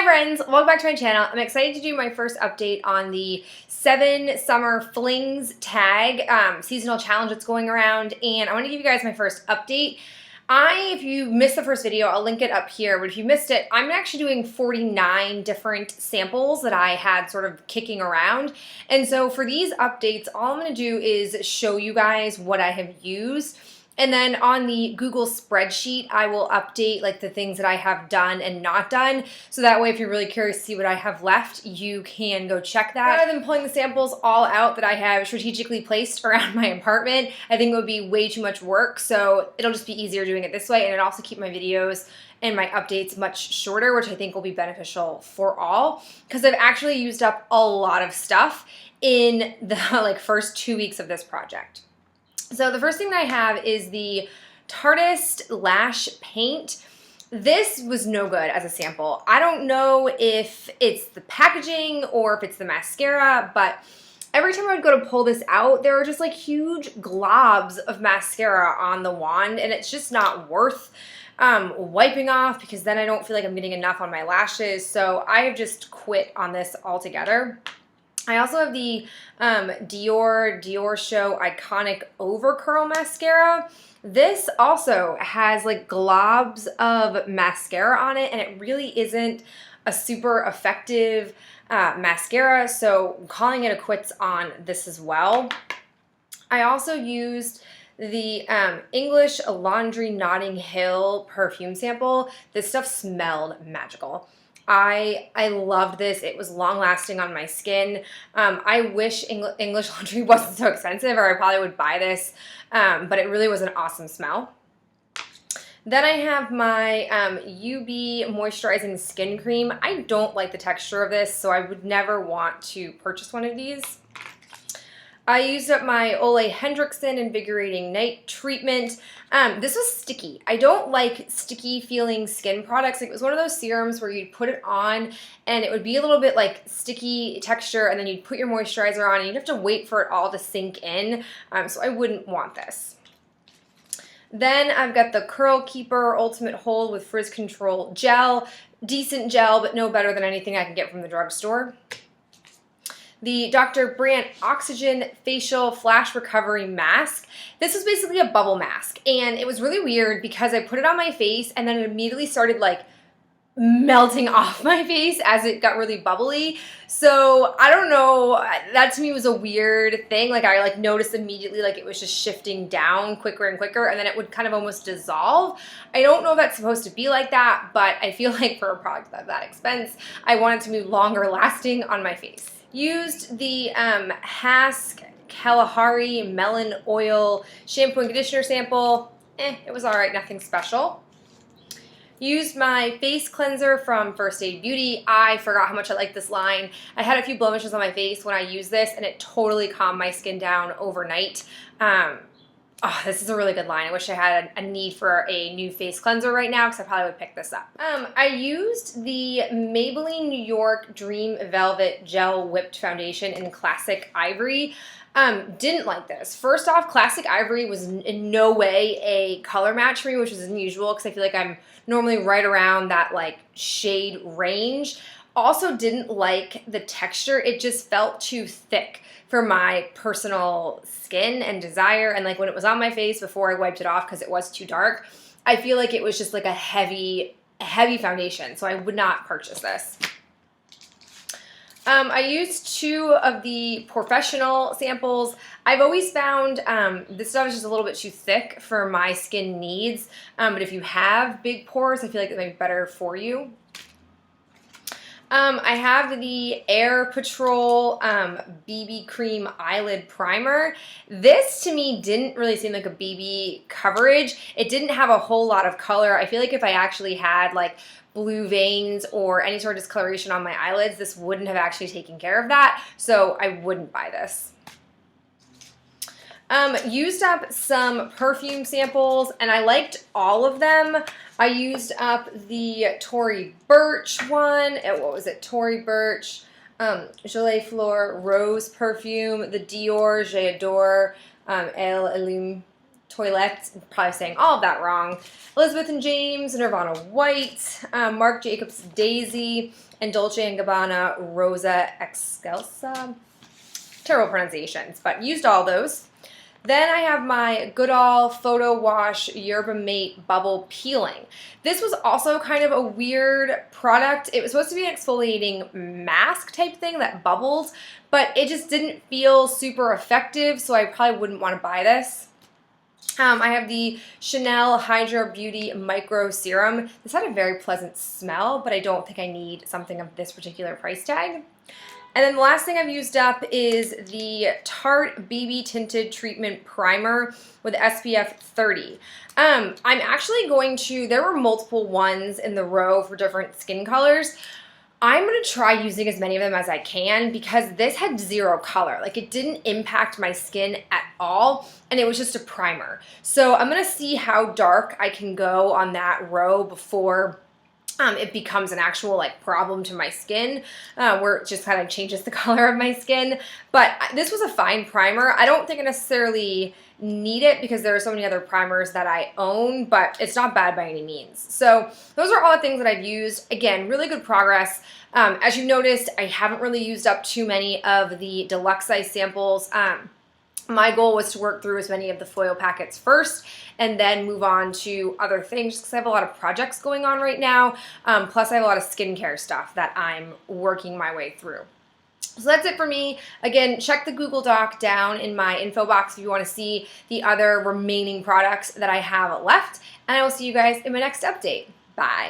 friends, welcome back to my channel. I'm excited to do my first update on the 7 Summer Flings tag seasonal challenge that's going around, and I want to give you guys my first update. If you missed the first video, I'll link it up here, but if you missed it, I'm actually doing 49 different samples that I had sort of kicking around. And so for these updates, all I'm going to do is show you guys what I have used. And then on the Google spreadsheet, I will update like the things that I have done and not done. So that way, if you're really curious to see what I have left, you can go check that. Rather than pulling the samples all out that I have strategically placed around my apartment, I think it would be way too much work. So it'll just be easier doing it this way. And it'll also keep my videos and my updates much shorter, which I think will be beneficial for all. Because I've actually used up a lot of stuff in the first 2 weeks of this project. So the first thing that I have is the Tartist Lash Paint. This was no good as a sample. I don't know if it's the packaging or if it's the mascara, but every time I would go to pull this out, there were just like huge globs of mascara on the wand, and it's just not worth wiping off because then I don't feel like I'm getting enough on my lashes. So I have just quit on this altogether. I also have the Dior Show Iconic Over Curl Mascara. This also has like globs of mascara on it, and it really isn't a super effective mascara, so I'm calling it a quits on this as well. I also used the English Laundry Notting Hill perfume sample. This stuff smelled magical. I loved this. It was long lasting on my skin. I wish English Laundry wasn't so expensive, or I probably would buy this, but it really was an awesome smell. Then I have my UB Moisturizing Skin Cream. I don't like the texture of this, so I would never want to purchase one of these. I used up my Ole Henriksen Invigorating Night Treatment. This was sticky. I don't like sticky feeling skin products. Like, it was one of those serums where you'd put it on and it would be a little bit like sticky texture, and then you'd put your moisturizer on and you'd have to wait for it all to sink in. So I wouldn't want this. Then I've got the Curl Keeper Ultimate Hold with Frizz Control Gel. Decent gel, but no better than anything I can get from the drugstore. The Dr. Brandt Oxygen Facial Flash Recovery Mask. This was basically a bubble mask, and it was really weird because I put it on my face and then it immediately started like melting off my face as it got really bubbly. So I don't know, that to me was a weird thing. Like, I like noticed immediately like it was just shifting down quicker and quicker, and then it would kind of almost dissolve. I don't know if that's supposed to be like that, but I feel like for a product of that expense, I wanted to be longer lasting on my face. Used the Hask Kalahari Melon Oil Shampoo and Conditioner sample. It was alright, nothing special. Used my face cleanser from First Aid Beauty. I forgot how much I like this line. I had a few blemishes on my face when I used this, and it totally calmed my skin down overnight. This is a really good line. I wish I had a need for a new face cleanser right now, because I probably would pick this up. I used the Maybelline New York Dream Velvet Gel Whipped Foundation in Classic Ivory. Didn't like this. First off, Classic Ivory was in no way a color match for me, which is unusual because I feel like I'm normally right around that like shade range. Also didn't like the texture. It just felt too thick for my personal skin and desire. And like when it was on my face before I wiped it off because it was too dark, I feel like it was just like a heavy foundation. So I would not purchase this. I used 2 of the Professional samples. I've always found this stuff is just a little bit too thick for my skin needs. But if you have big pores, I feel like it might be better for you. I have the Air Patrol BB Cream Eyelid Primer. This to me didn't really seem like a BB coverage. It didn't have a whole lot of color. I feel like if I actually had like blue veins or any sort of discoloration on my eyelids, this wouldn't have actually taken care of that. So I wouldn't buy this. Used up some perfume samples, and I liked all of them. I used up the Tory Burch one. What was it? Tory Burch, Gelée Fleur Rose perfume, the Dior J'adore Elle Allume Toilette, probably saying all of that wrong. Elizabeth and James, Nirvana White, Marc Jacobs Daisy, and Dolce & Gabbana Rosa Excelsa. Terrible pronunciations, but used all those. Then I have my Goodall Photo Wash Yerba Mate Bubble Peeling. This was also kind of a weird product. It was supposed to be an exfoliating mask type thing that bubbles, but it just didn't feel super effective, so I probably wouldn't want to buy this. I have the Chanel Hydra Beauty Micro Serum. This had a very pleasant smell, but I don't think I need something of this particular price tag. And then the last thing I've used up is the Tarte BB Tinted Treatment Primer with SPF 30. I'm actually going to, there were multiple ones in the row for different skin colors. I'm going to try using as many of them as I can because this had zero color. Like, it didn't impact my skin at all, and it was just a primer. So I'm going to see how dark I can go on that row before it becomes an actual like problem to my skin, where it just kind of changes the color of my skin. But this was a fine primer. I don't think I necessarily need it because there are so many other primers that I own, but it's not bad by any means. So those are all the things that I've used. Again, really good progress. As you noticed, I haven't really used up too many of the deluxe size samples. My goal was to work through as many of the foil packets first and then move on to other things because I have a lot of projects going on right now. Plus I have a lot of skincare stuff that I'm working my way through. So that's it for me. Again, check the Google Doc down in my info box if you want to see the other remaining products that I have left. And I will see you guys in my next update. Bye.